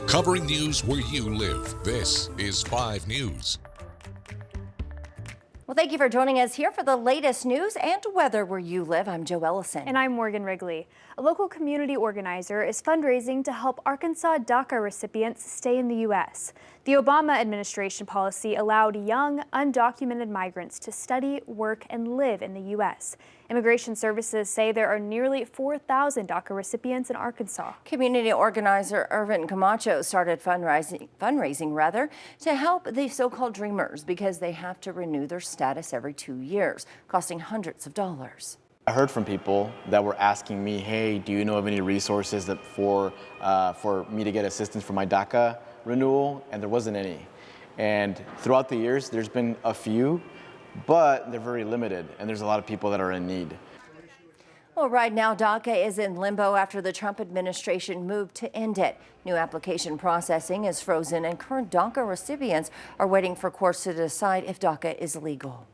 Covering news where you live. This is 5 News. Well, thank you for joining us here for the latest news and weather where you live. I'm Joe Ellison. And I'm Morgan Wrigley. A local community organizer is fundraising to help Arkansas DACA recipients stay in the U.S. The Obama administration policy allowed young, undocumented migrants to study, work, and live in the U.S. Immigration services say there are nearly 4,000 DACA recipients in Arkansas. Community organizer Irvin Camacho started fundraising to help the so-called dreamers because they have to renew their status every 2 years, costing hundreds of dollars. I heard from people that were asking me, hey, do you know of any resources that for me to get assistance for my DACA renewal? And there wasn't any. And throughout the years, there's been a few, but they're very limited, and there's a lot of people that are in need. Well, right now, DACA is in limbo after the Trump administration moved to end it. New application processing is frozen, and current DACA recipients are waiting for courts to decide if DACA is legal.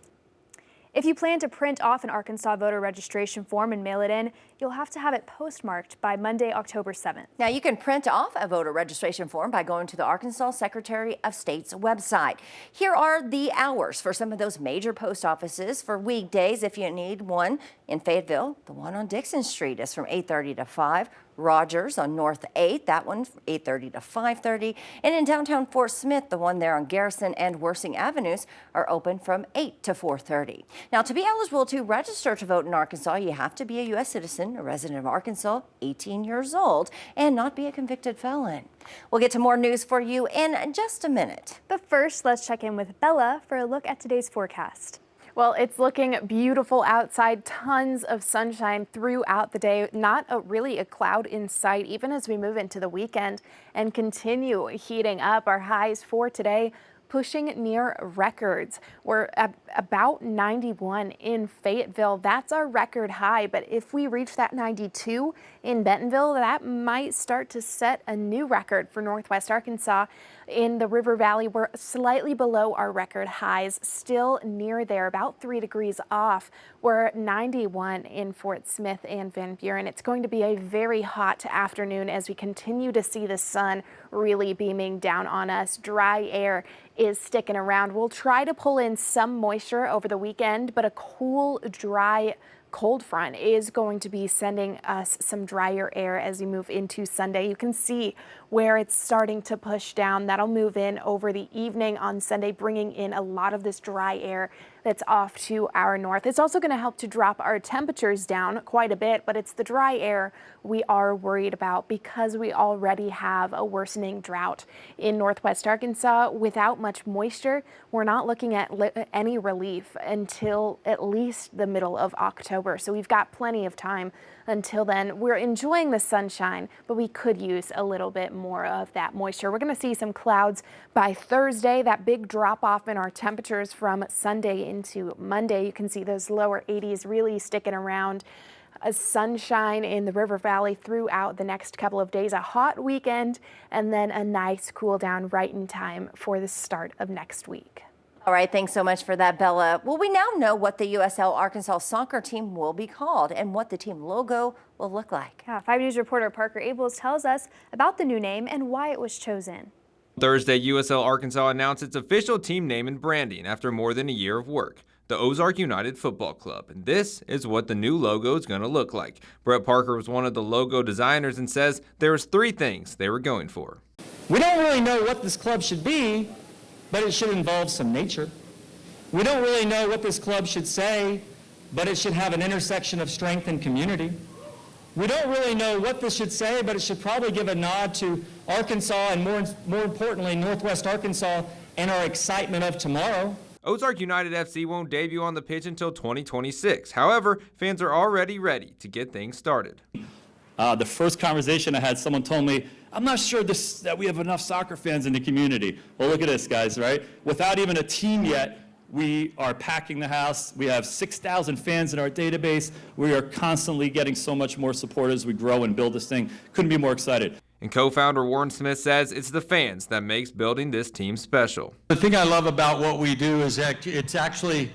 If you plan to print off an Arkansas voter registration form and mail it in, you'll have to have it postmarked by Monday, October 7th. Now, you can print off a voter registration form by going to the Arkansas Secretary of State's website. Here are the hours for some of those major post offices for weekdays if you need one. In Fayetteville, the one on Dixon Street is from 8:30 to 5. Rogers on North 8th, that one from 8:30 to 5:30. And in downtown Fort Smith, the one there on Garrison and Worthing Avenues are open from 8 to 4:30. Now, to be eligible to register to vote in Arkansas, you have to be a U.S. citizen, a resident of Arkansas, 18 years old, and not be a convicted felon. We'll get to more news for you in just a minute. But first, let's check in with Bella for a look at today's forecast. Well, it's looking beautiful outside, tons of sunshine throughout the day, not really a cloud in sight, even as we move into the weekend and continue heating up. Our highs for today pushing near records. We're at about 91 in Fayetteville. That's our record high, but if we reach that 92 in Bentonville, that might start to set a new record for Northwest Arkansas. In the River Valley, we're slightly below our record highs, still near there, about 3 degrees off. We're 91 in Fort Smith and Van Buren. It's going to be a very hot afternoon as we continue to see the sun really beaming down on us. Dry air is sticking around. We'll try to pull in some moisture over the weekend, but a cool, dry cold front is going to be sending us some drier air as we move into Sunday. You can see where it's starting to push down. That'll move in over the evening on Sunday, bringing in a lot of this dry air that's off to our north. It's also going to help to drop our temperatures down quite a bit, but it's the dry air we are worried about because we already have a worsening drought in Northwest Arkansas. Without much moisture, we're not looking at any relief until at least the middle of October. So we've got plenty of time until then. We're enjoying the sunshine, but we could use a little bit more of that moisture. We're going to see some clouds by Thursday, that big drop off in our temperatures from Sunday into Monday. You can see those lower 80s really sticking around. A sunshine in the River Valley throughout the next couple of days, a hot weekend, and then a nice cool down right in time for the start of next week. All right, thanks so much for that, Bella. Well, we now know what the USL Arkansas soccer team will be called and what the team logo will look like. Yeah, 5 News reporter Parker Abels tells us about the new name and why it was chosen. Thursday, USL Arkansas announced its official team name and branding after more than a year of work. The Ozark United Football Club. And this is what the new logo is going to look like. Brett Parker was one of the logo designers and says there was 3 things they were going for. We don't really know what this club should be, but it should involve some nature. We don't really know what this club should say, but it should have an intersection of strength and community. We don't really know what this should say, but it should probably give a nod to Arkansas and more importantly, Northwest Arkansas and our excitement of tomorrow. Ozark United FC won't debut on the pitch until 2026. However, fans are already ready to get things started. The first conversation I had, someone told me, I'm not sure that we have enough soccer fans in the community. Well, look at this, guys, right? Without even a team yet, we are packing the house. We have 6,000 fans in our database. We are constantly getting so much more support as we grow and build this thing. Couldn't be more excited. And co-founder Warren Smith says it's the fans that makes building this team special. The thing I love about what we do is that it's actually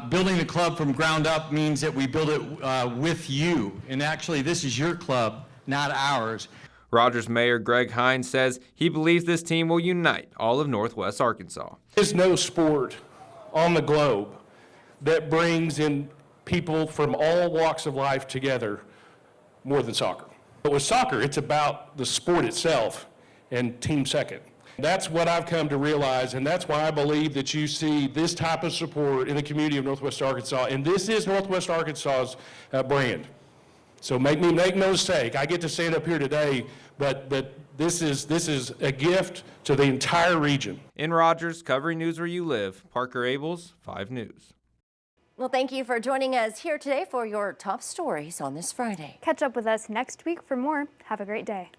building the club from ground up means that we build it with you. And actually, this is your club, not ours. Rogers Mayor Greg Hines says he believes this team will unite all of Northwest Arkansas. There's no sport on the globe that brings in people from all walks of life together more than soccer. But with soccer, it's about the sport itself and team second. That's what I've come to realize, and that's why I believe that you see this type of support in the community of Northwest Arkansas, and this is Northwest Arkansas's brand. So make no mistake, I get to stand up here today, but this is a gift to the entire region. In Rogers, covering news where you live, Parker Abels, 5 News. Well, thank you for joining us here today for your top stories on this Friday. Catch up with us next week for more. Have a great day.